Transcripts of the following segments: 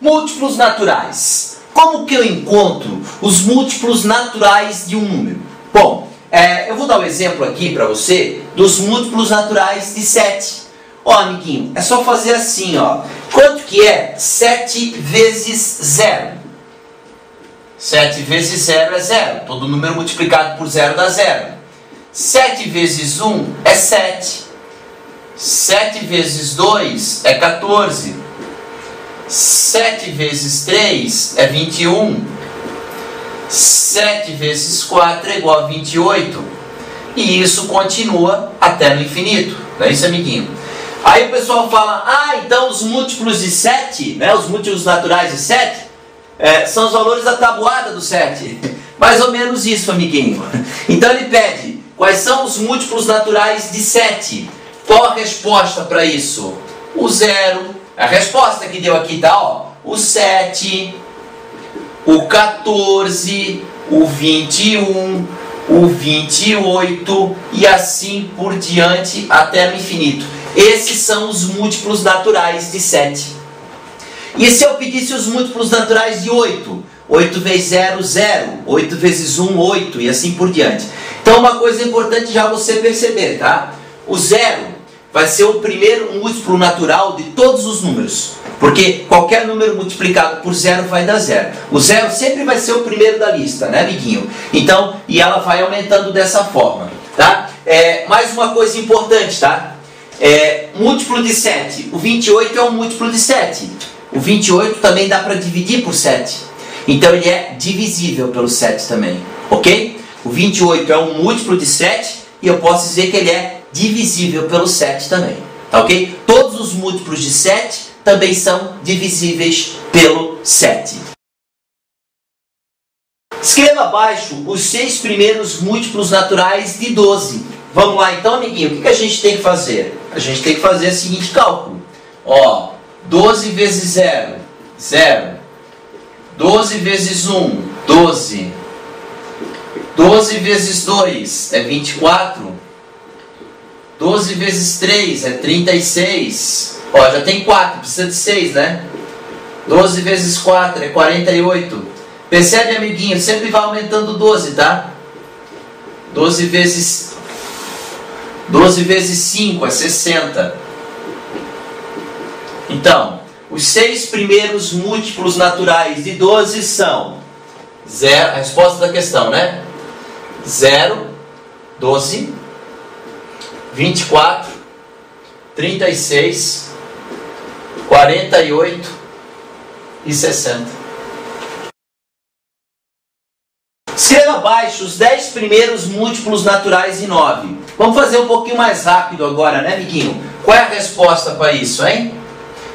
Múltiplos naturais. Como que eu encontro os múltiplos naturais de um número? Bom, eu vou dar um exemplo aqui para você dos múltiplos naturais de 7. Ó, amiguinho, é só fazer assim, ó. Quanto que é 7 vezes 0? 7 vezes 0 é 0. Todo número multiplicado por 0 dá 0. 7 vezes 1 é 7. 7 vezes 2 é 14. 7 vezes 3 é 21. 7 vezes 4 é igual a 28. E isso continua até no infinito. Não é isso, amiguinho? Aí o pessoal fala, então os múltiplos de 7, né, os múltiplos naturais de 7, são os valores da tabuada do 7. Mais ou menos isso, amiguinho. Então ele pede, quais são os múltiplos naturais de 7? Qual a resposta para isso? O 0. A resposta que deu aqui tá, ó. O 7, o 14, o 21, o 28 e assim por diante até no infinito. Esses são os múltiplos naturais de 7. E se eu pedisse os múltiplos naturais de 8? 8 vezes 0, 0. 8 vezes 1, 8 e assim por diante. Então uma coisa importante já você perceber, tá? O 0 vai ser o primeiro múltiplo natural de todos os números. Porque qualquer número multiplicado por 0 vai dar 0. O 0 sempre vai ser o primeiro da lista, né, amiguinho? Então, e ela vai aumentando dessa forma, tá? Mais uma coisa importante, tá? Múltiplo de 7. O 28 é um múltiplo de 7. O 28 também dá para dividir por 7. Então ele é divisível pelo 7 também, ok? O 28 é um múltiplo de 7 e eu posso dizer que ele é divisível pelo 7 também, tá ok? Todos os múltiplos de 7 também são divisíveis pelo 7. Escreva abaixo os 6 primeiros múltiplos naturais de 12. Vamos lá então, amiguinho, o que a gente tem que fazer? A gente tem que fazer o seguinte cálculo. Ó, 12 vezes 0, 0. 12 vezes 1, 12. 12 vezes 2 é 24. 12 vezes 3 é 36. Ó, já tem 4, precisa de 6, né? 12 vezes 4 é 48. Percebe, amiguinho? Sempre vai aumentando 12, tá? 12 vezes 5 é 60. Então, os 6 primeiros múltiplos naturais de 12 são 0, a resposta da questão, né? 0, 12, 24, 36, 48 e 60. Escreva abaixo os 10 primeiros múltiplos naturais de 9. Vamos fazer um pouquinho mais rápido agora, né, amiguinho? Qual é a resposta para isso, hein?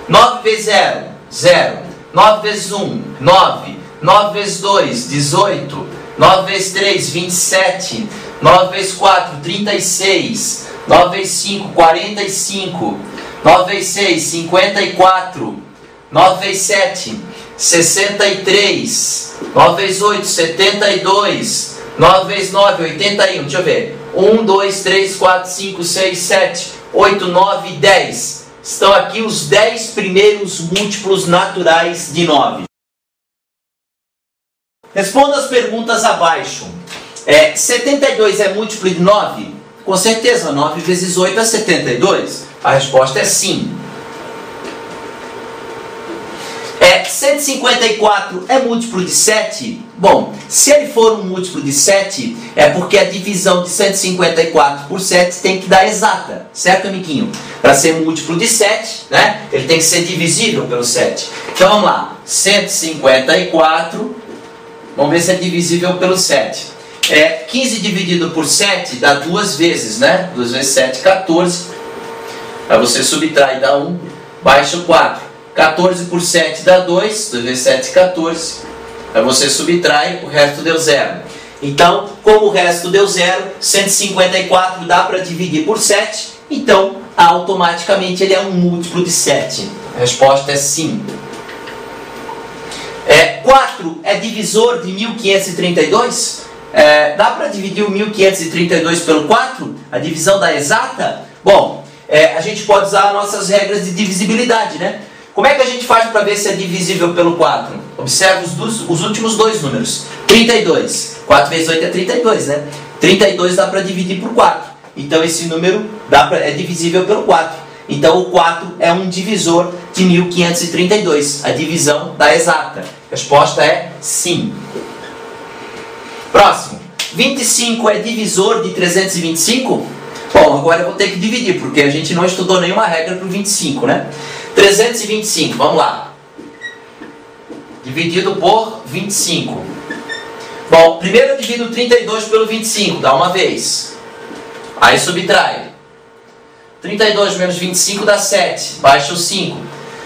9 vezes 0, 0. 9 vezes 1, 9. 9 vezes 2, 18. 9 vezes 3, 27. 9 vezes 4, 36. 9 vezes 5, 45. 9 vezes 6, 54. 9 vezes 7, 63. 9 vezes 8, 72. 9 vezes 9, 81. Deixa eu ver. 1, 2, 3, 4, 5, 6, 7, 8, 9 e 10. Estão aqui os 10 primeiros múltiplos naturais de 9. Responda as perguntas abaixo. 72 é múltiplo de 9? Com certeza, 9 vezes 8 é 72. A resposta é sim. 154 é múltiplo de 7? Bom, se ele for um múltiplo de 7, é porque a divisão de 154 por 7 tem que dar exata, certo, amiguinho? Para ser múltiplo de 7, né, ele tem que ser divisível pelo 7. Então vamos lá, 154, vamos ver se é divisível pelo 7. 15 dividido por 7 dá 2 vezes, né? 2 vezes 7, 14. Aí você subtrai, dá 1, baixa o 4. 14 por 7 dá 2, 2 vezes 7, 14. Aí você subtrai, o resto deu 0. Então, como o resto deu 0, 154 dá para dividir por 7, então automaticamente ele é um múltiplo de 7. A resposta é sim. 4 é divisor de 1532? Dá para dividir o 1532 pelo 4? A divisão dá exata? Bom, a gente pode usar nossas regras de divisibilidade, né? Como é que a gente faz para ver se é divisível pelo 4? Observe os últimos dois números. 32. 4 vezes 8 é 32, né? 32 dá para dividir por 4. Então esse número é divisível pelo 4. Então o 4 é um divisor de 1532. A divisão da exata. A resposta é sim. Próximo. 25 é divisor de 325? Bom, agora eu vou ter que dividir, porque a gente não estudou nenhuma regra para o 25, né? 325, vamos lá. Dividido por 25. Bom, primeiro eu divido 32 pelo 25, dá uma vez. Aí subtrai. 32 menos 25 dá 7, baixa o 5.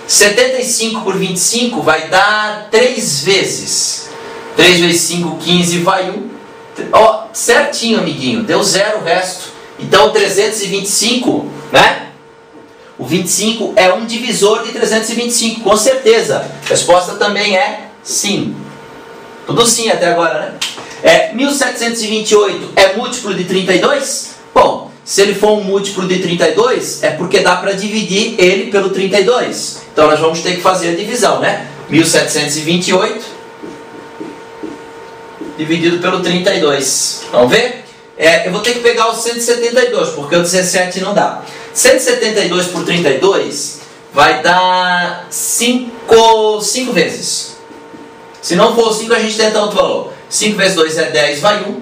75 por 25 vai dar 3 vezes. 3 vezes 5, 15, vai 1. Ó, certinho, amiguinho, deu 0 o resto. Então 325, né? O 25 é um divisor de 325, com certeza. A resposta também é sim. Tudo sim até agora, né? 1728 é múltiplo de 32? Bom, se ele for um múltiplo de 32, é porque dá para dividir ele pelo 32. Então nós vamos ter que fazer a divisão, né? 1728 dividido pelo 32. Vamos ver? Eu vou ter que pegar o 172, porque o 17 não dá. 172 por 32 vai dar 5 vezes. Se não for 5, a gente tenta outro valor. 5 vezes 2 é 10, vai 1.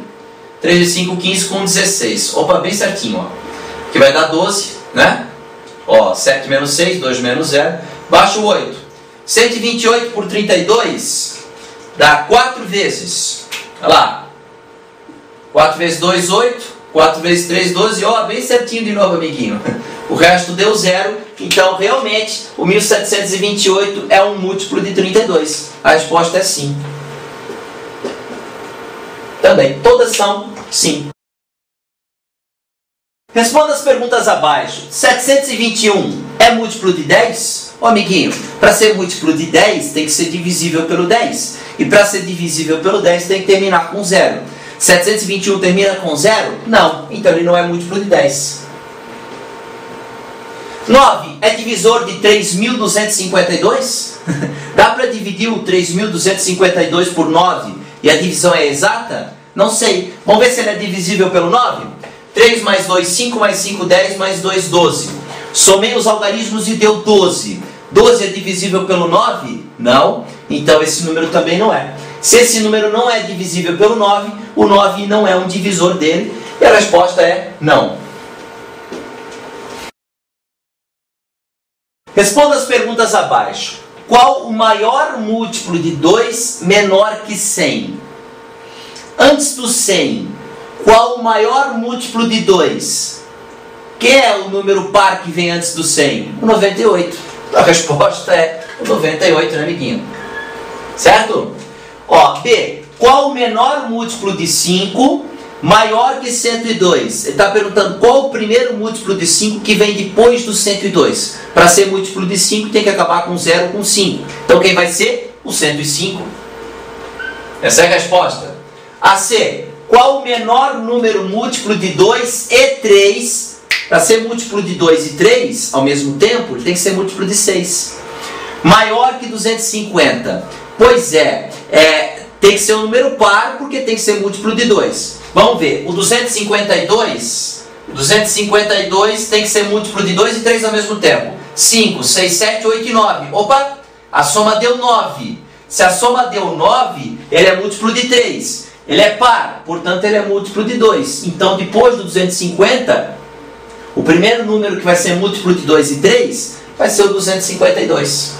3 vezes 5, 15 com 16. Opa, bem certinho, ó. Que vai dar 12, né? Ó, 7 menos 6, 2 menos 0. Baixa o 8. 128 por 32 dá 4 vezes. Olha lá. 4 vezes 2, 8. 4 vezes 3, 12. Ó, bem certinho de novo, amiguinho. O resto deu 0. Então, realmente, o 1728 é um múltiplo de 32. A resposta é sim. Também. Todas são sim. Responda as perguntas abaixo. 721 é múltiplo de 10? Ô, amiguinho, para ser múltiplo de 10 tem que ser divisível pelo 10. E para ser divisível pelo 10 tem que terminar com 0. 721 termina com 0? Não. Então ele não é múltiplo de 10. 9 é divisor de 3.252? Dá para dividir o 3.252 por 9 e a divisão é exata? Não sei. Vamos ver se ele é divisível pelo 9? 3 mais 2, 5 mais 5, 10 mais 2, 12. Somei os algarismos e deu 12. 12 é divisível pelo 9? Não. Então esse número também não é. Se esse número não é divisível pelo 9, o 9 não é um divisor dele. E a resposta é não. Responda as perguntas abaixo. Qual o maior múltiplo de 2 menor que 100? Antes do 100, qual o maior múltiplo de 2? Que é o número par que vem antes do 100? O 98. A resposta é o 98, né, amiguinho? Certo? Ó, B. Qual o menor múltiplo de 5 maior que 102? Ele está perguntando qual o primeiro múltiplo de 5 que vem depois do 102. Para ser múltiplo de 5 tem que acabar com 0 com 5. Então quem vai ser? O 105. Essa é a resposta. A C. Qual o menor número múltiplo de 2 e 3? Para ser múltiplo de 2 e 3 ao mesmo tempo, ele tem que ser múltiplo de 6. Maior que 250. Pois tem que ser um número par porque tem que ser múltiplo de 2. Vamos ver, o 252 tem que ser múltiplo de 2 e 3 ao mesmo tempo. 5, 6, 7, 8 e 9. Opa, a soma deu 9. Se a soma deu 9, ele é múltiplo de 3. Ele é par, portanto ele é múltiplo de 2. Então depois do 250, o primeiro número que vai ser múltiplo de 2 e 3 vai ser o 252.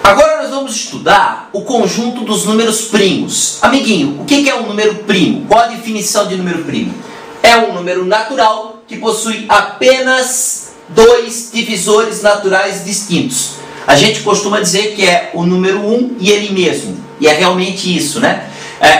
Agora nós vamos estudar o conjunto dos números primos. Amiguinho, o que é um número primo? Qual a definição de número primo? É um número natural que possui apenas 2 divisores naturais distintos. A gente costuma dizer que é o número 1 e ele mesmo. E é realmente isso, né?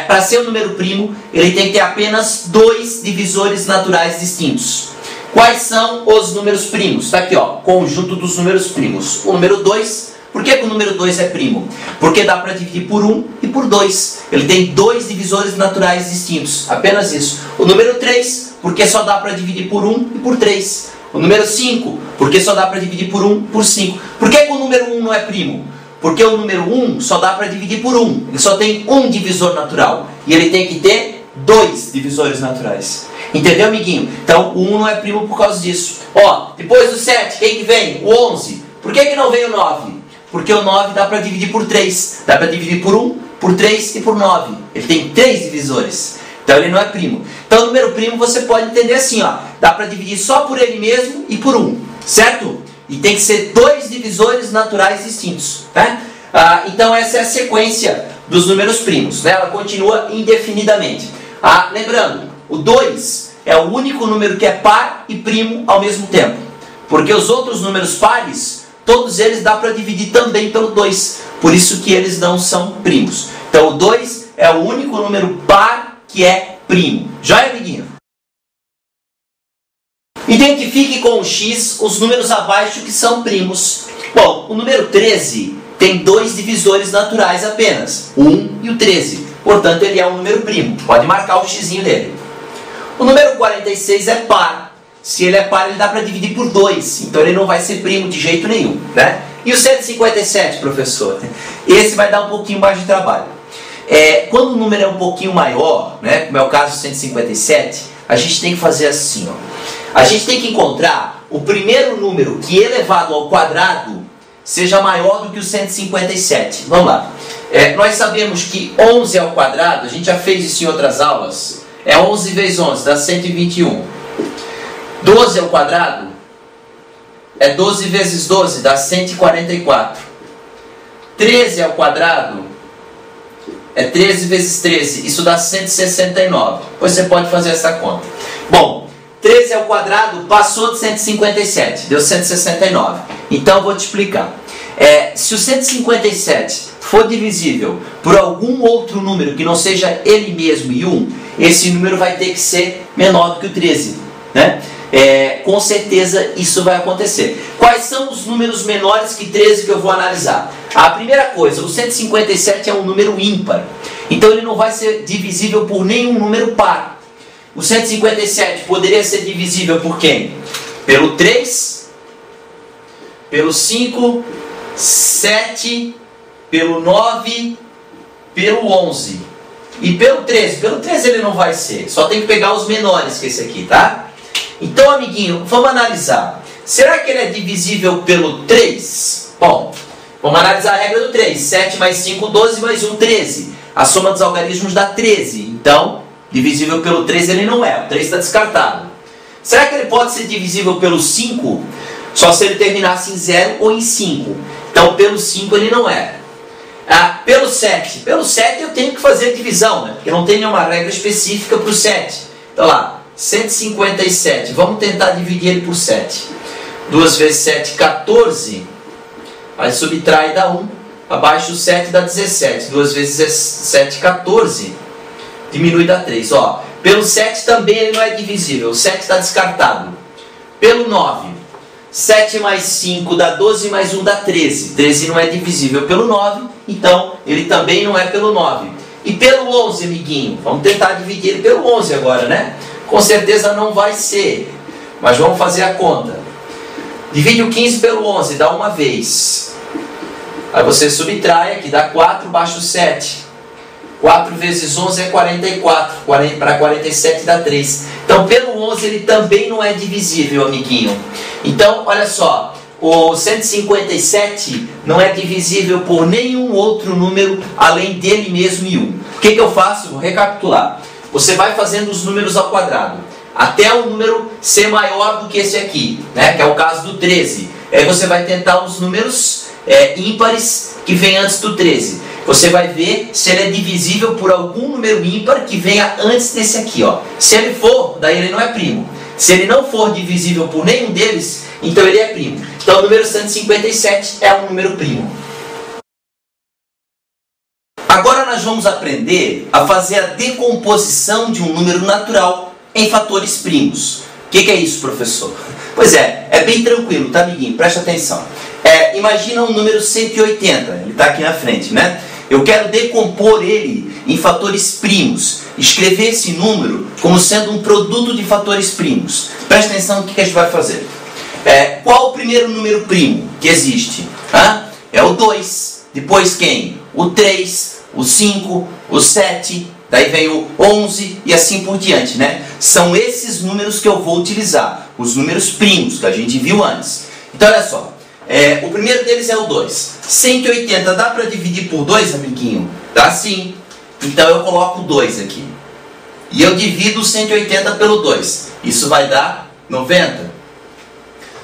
Para ser um número primo, ele tem que ter apenas 2 divisores naturais distintos. Quais são os números primos? Está aqui, ó, conjunto dos números primos. O número 2. Por que o número 2 é primo? Porque dá para dividir por 1 e por 2. Ele tem dois divisores naturais distintos, apenas isso. O número 3, porque só dá para dividir por 1 e por 3. O número 5, porque só dá para dividir por 1 e por 5. Por que o número 1 não é primo? Porque o número 1 só dá para dividir por 1. Ele só tem um divisor natural. E ele tem que ter dois divisores naturais. Entendeu, amiguinho? Então, o 1 não é primo por causa disso. Ó, depois do 7, quem que vem? O 11. Por que não vem o 9? Porque o 9 dá para dividir por 3. Dá para dividir por 1, por 3 e por 9. Ele tem 3 divisores. Então ele não é primo. Então o número primo você pode entender assim, ó. Dá para dividir só por ele mesmo e por 1. Certo? E tem que ser dois divisores naturais distintos. Né? Então essa é a sequência dos números primos. Né? Ela continua indefinidamente. Lembrando, o 2 é o único número que é par e primo ao mesmo tempo. Porque os outros números pares, todos eles dá para dividir também pelo 2. Por isso que eles não são primos. Então o 2 é o único número par que é primo. Joia, amiguinho? Identifique com o X os números abaixo que são primos. Bom, o número 13 tem dois divisores naturais apenas. O 1 e o 13. Portanto, ele é um número primo. Pode marcar o Xzinho dele. O número 46 é par. Se ele é par, ele dá para dividir por 2. Então ele não vai ser primo de jeito nenhum. Né? E o 157, professor? Esse vai dar um pouquinho mais de trabalho. Quando o número é um pouquinho maior, né, como é o caso do 157, a gente tem que fazer assim. Ó. A gente tem que encontrar o primeiro número que elevado ao quadrado seja maior do que o 157. Vamos lá. Nós sabemos que 11 ao quadrado, a gente já fez isso em outras aulas, é 11 vezes 11, dá 121. 12 ao quadrado é 12 vezes 12, dá 144. 13 ao quadrado é 13 vezes 13, isso dá 169. Depois você pode fazer essa conta. Bom, 13 ao quadrado passou de 157, deu 169. Então eu vou te explicar. Se o 157 for divisível por algum outro número que não seja ele mesmo e 1, esse número vai ter que ser menor do que o 13. Né? Com certeza isso vai acontecer. Quais são os números menores que 13 que eu vou analisar? A primeira coisa, o 157 é um número ímpar. Então ele não vai ser divisível por nenhum número par. O 157 poderia ser divisível por quem? Pelo 3, pelo 5, 7, pelo 9, pelo 11 e pelo 13. Pelo 13 ele não vai ser, só tem que pegar os menores que esse aqui, tá? Então, amiguinho, vamos analisar. Será que ele é divisível pelo 3? Bom, vamos analisar a regra do 3. 7 mais 5, 12 mais 1, 13. A soma dos algarismos dá 13. Então, divisível pelo 3 ele não é. O 3 está descartado. Será que ele pode ser divisível pelo 5? Só se ele terminasse em 0 ou em 5. Então, pelo 5 ele não é. Pelo 7. Pelo 7 eu tenho que fazer a divisão, né? Porque não tem nenhuma regra específica para o 7. Então lá, 157. Vamos tentar dividir ele por 7. 2 vezes 7, 14. Aí subtrai e dá 1. Abaixo do 7 dá 17. 2 vezes 7, 14. Diminui e dá 3. Ó, pelo 7 também ele não é divisível. O 7 está descartado. Pelo 9. 7 mais 5 dá 12, mais 1 dá 13. 13 não é divisível pelo 9. Então, ele também não é pelo 9. E pelo 11, amiguinho? Vamos tentar dividir ele pelo 11 agora, né? Com certeza não vai ser. Mas vamos fazer a conta. Divide o 15 pelo 11, dá uma vez. Aí você subtrai, aqui dá 4, baixa o 7. 4 vezes 11 é 44. Para 47 dá 3. Então, pelo 11 ele também não é divisível, amiguinho. Então, olha só. O 157 não é divisível por nenhum outro número além dele mesmo e 1. O que eu faço? Vou recapitular. Você vai fazendo os números ao quadrado, até o número ser maior do que esse aqui, né? Que é o caso do 13. Aí você vai tentar os números ímpares que vêm antes do 13. Você vai ver se ele é divisível por algum número ímpar que venha antes desse aqui. Ó. Se ele for, daí ele não é primo. Se ele não for divisível por nenhum deles, então ele é primo. Então o número 157 é um número primo. Agora nós vamos aprender a fazer a decomposição de um número natural em fatores primos. O que é isso, professor? Pois é bem tranquilo, tá, amiguinho? Presta atenção. Imagina um número 180, ele está aqui na frente, né? eu quero decompor ele em fatores primos, escrever esse número como sendo um produto de fatores primos. Presta atenção no que a gente vai fazer. Qual o primeiro número primo que existe? É o 2. Depois quem? O 3, o 5, o 7, daí vem o 11 e assim por diante, né? São esses números que eu vou utilizar, os números primos que a gente viu antes. Então olha só, o primeiro deles é o 2. 180 dá para dividir por 2, amiguinho? Dá sim. Então eu coloco 2 aqui. E eu divido 180 pelo 2. Isso vai dar 90.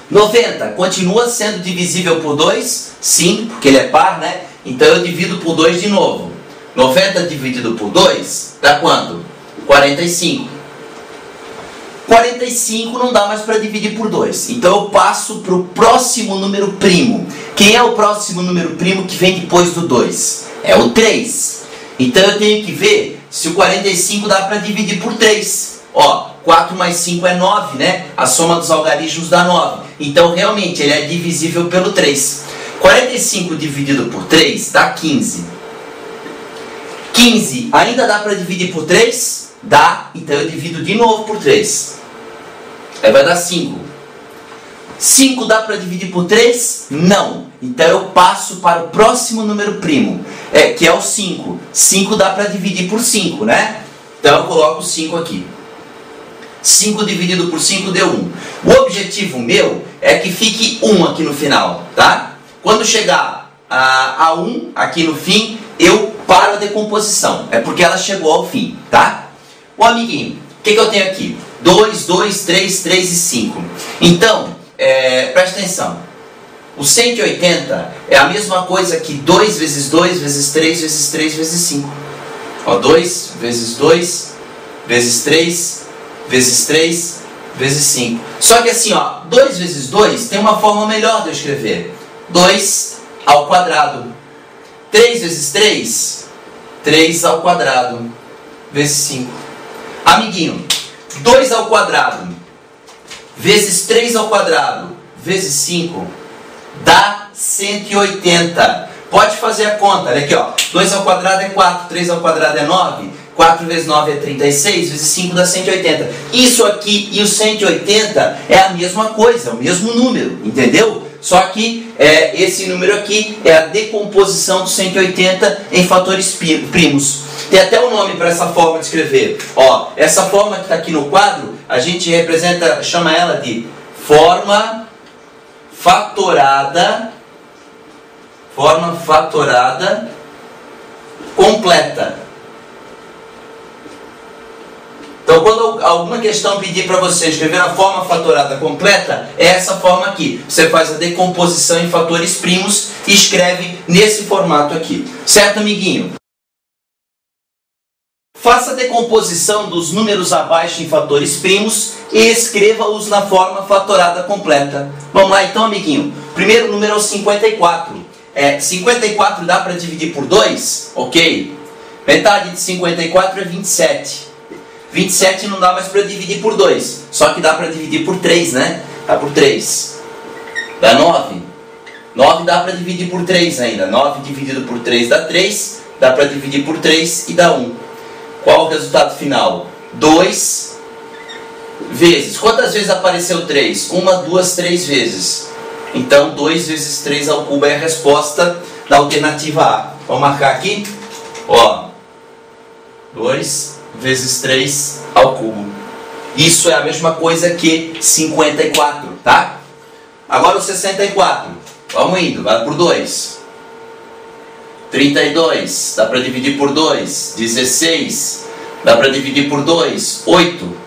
90 continua sendo divisível por 2? Sim, porque ele é par, né? Então eu divido por 2 de novo. 90 dividido por 2 dá quanto? 45. 45 não dá mais para dividir por 2. Então eu passo para o próximo número primo. Quem é o próximo número primo que vem depois do 2? É o 3. Então eu tenho que ver se o 45 dá para dividir por 3. 4 mais 5 é 9, né? A soma dos algarismos dá 9. Então realmente ele é divisível pelo 3. 45 dividido por 3 dá 15. 15 ainda dá para dividir por 3? Dá. Então eu divido de novo por 3. Aí vai dar 5. 5 dá para dividir por 3? Não. Então eu passo para o próximo número primo, que é o 5. 5 dá para dividir por 5, né? Então eu coloco 5 aqui. 5 dividido por 5 deu 1. O objetivo meu é que fique 1 aqui no final, tá? Quando chegar a 1 aqui no fim, eu paro a decomposição. É porque ela chegou ao fim, tá? O amiguinho, o que eu tenho aqui? 2, 2, 3, 3 e 5. Então, presta atenção. O 180 é a mesma coisa que 2 vezes 2 vezes 3 vezes 3 vezes 5. 2 vezes 2 vezes 3 vezes 3 vezes 5. Só que assim, 2 vezes 2 tem uma forma melhor de eu escrever. 2 ao quadrado. 3 vezes 3, 3 ao quadrado, vezes 5. Amiguinho, 2 ao quadrado vezes 3 ao quadrado vezes 5 dá 180. Pode fazer a conta, olha aqui, 2 ao quadrado é 4, 3 ao quadrado é 9, 4 vezes 9 é 36, vezes 5 dá 180. Isso aqui e o 180 é a mesma coisa, é o mesmo número, entendeu? Só que esse número aqui é a decomposição do 180 em fatores primos. Tem até um nome para essa forma de escrever. Essa forma que está aqui no quadro, a gente chama ela de forma fatorada completa. Então, quando alguma questão pedir para você escrever a forma fatorada completa, é essa forma aqui. Você faz a decomposição em fatores primos e escreve nesse formato aqui. Certo, amiguinho? Faça a decomposição dos números abaixo em fatores primos e escreva-os na forma fatorada completa. Vamos lá então, amiguinho. Primeiro número é o 54. 54 dá para dividir por 2? Ok. Metade de 54 é 27. 27 não dá mais para dividir por 2. Só que dá para dividir por 3, né? Dá por 3. Dá 9. 9 dá para dividir por 3 ainda. 9 dividido por 3 dá 3. Dá para dividir por 3 e dá 1. Qual o resultado final? 2 vezes. Quantas vezes apareceu 3? 1, 2, 3 vezes. Então 2 vezes 3 ao cubo é a resposta da alternativa A. Vamos marcar aqui? 2 vezes 3 ao cubo. Isso é a mesma coisa que 54, tá? Agora o 64. Vamos indo, vai por 2. 32, dá para dividir por 2. 16, dá para dividir por 2. 8,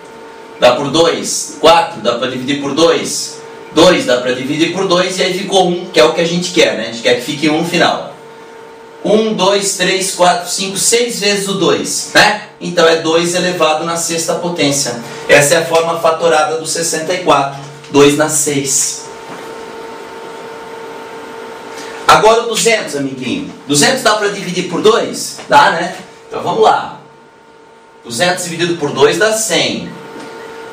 dá por 2. 4, dá para dividir por 2. 2, dá para dividir por 2. E aí ficou 1, que é o que a gente quer, né? A gente quer que fique 1 no final. 1, 2, 3, 4, 5, 6 vezes o 2, né? Então é 2 elevado na sexta potência. Essa é a forma fatorada do 64. 2 na 6. Agora o 200, amiguinho. 200 dá para dividir por 2? Dá, né? Então vamos lá. 200 dividido por 2 dá 100.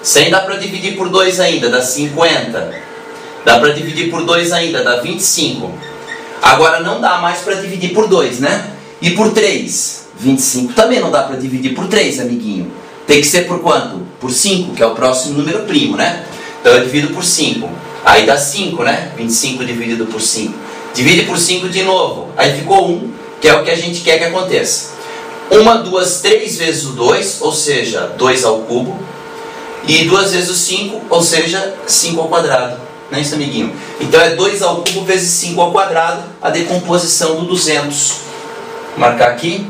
100 dá para dividir por 2 ainda, dá 50. Dá para dividir por 2 ainda, dá 25. Agora não dá mais para dividir por 2, né? E por 3? 25 também não dá para dividir por 3, amiguinho. Tem que ser por quanto? Por 5, que é o próximo número primo, né? Então eu divido por 5. Aí dá 5, né? 25 dividido por 5. Divide por 5 de novo. Aí ficou 1, que é o que a gente quer que aconteça. 1, 2, 3 vezes o 2, ou seja, 2 ao cubo. E 2 vezes o 5, ou seja, 5 ao quadrado. Não é isso, amiguinho? Então é 2 ao cubo vezes 5 ao quadrado, a decomposição do 200. Vou marcar aqui.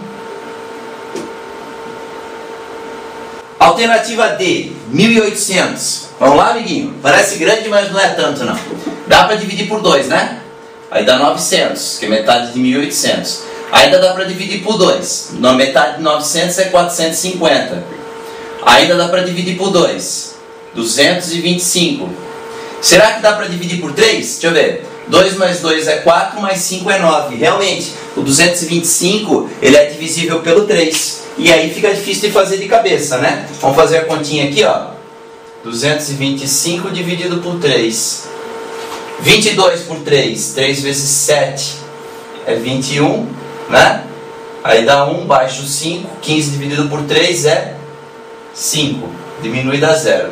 Alternativa D, 1800. Vamos lá, amiguinho? Parece grande, mas não é tanto, não. Dá para dividir por 2, né? Aí dá 900, que é metade de 1800. Ainda dá para dividir por 2. Na metade de 900 é 450. Ainda dá para dividir por 2. 225. Será que dá para dividir por 3? Deixa eu ver. 2 mais 2 é 4, mais 5 é 9. Realmente, o 225 ele é divisível pelo 3. E aí fica difícil de fazer de cabeça, né? Vamos fazer a continha aqui, ó. 225 dividido por 3. 22 por 3. 3 vezes 7 é 21, né? Aí dá 1, baixo 5. 15 dividido por 3 é 5. Diminui e dá 0.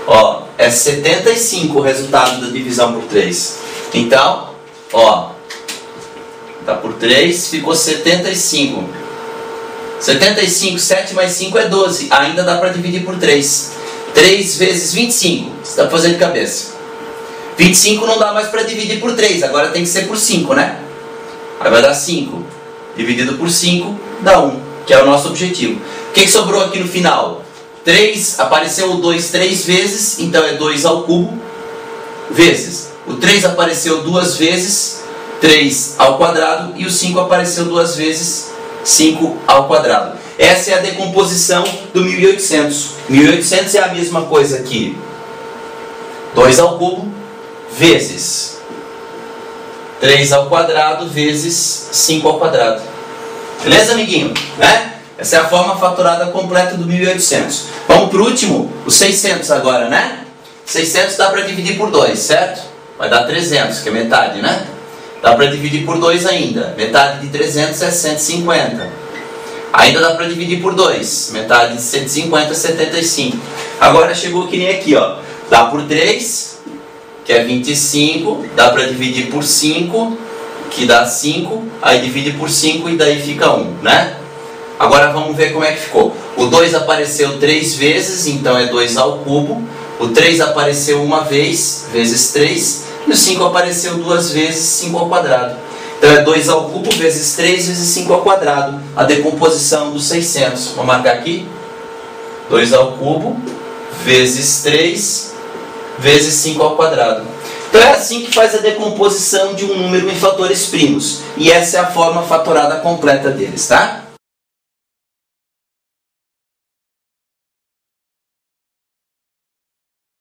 Ó, é 75 o resultado da divisão por 3. Então, ó, tá por 3, ficou 75. 75, 7 mais 5 é 12. Ainda dá para dividir por 3. 3 vezes 25. Você está fazendo de cabeça. 25 não dá mais para dividir por 3. Agora tem que ser por 5, né? Aí vai dar 5. Dividido por 5 dá 1, que é o nosso objetivo. O que sobrou aqui no final? 3, apareceu o 2 3 vezes, então é 2 ao cubo, vezes. O 3 apareceu 2 vezes, 3 ao quadrado, e o 5 apareceu 2 vezes, 5 ao quadrado. Essa é a decomposição do 1800. 1800 é a mesma coisa que 2 ao cubo, vezes 3 ao quadrado, vezes 5 ao quadrado. Beleza, amiguinho? Né? Essa é a forma fatorada completa do 1800. Vamos para o último, o 600 agora, né? 600 dá para dividir por 2, certo? Vai dar 300, que é metade, né? Dá para dividir por 2 ainda. Metade de 300 é 150. Ainda dá para dividir por 2. Metade de 150 é 75. Agora chegou que nem aqui, ó. Dá por 3, que é 25. Dá para dividir por 5, que dá 5. Aí divide por 5 e daí fica 1, né? Agora vamos ver como é que ficou. O 2 apareceu 3 vezes, então é 2 ao cubo. O 3 apareceu uma vez, vezes 3. E o 5 apareceu 2 vezes, 5 ao quadrado. Então é 2 ao cubo vezes 3 vezes 5 ao quadrado. A decomposição dos 600. Vou marcar aqui. 2 ao cubo vezes 3 vezes 5 ao quadrado. Então é assim que faz a decomposição de um número em fatores primos. E essa é a forma fatorada completa deles, tá?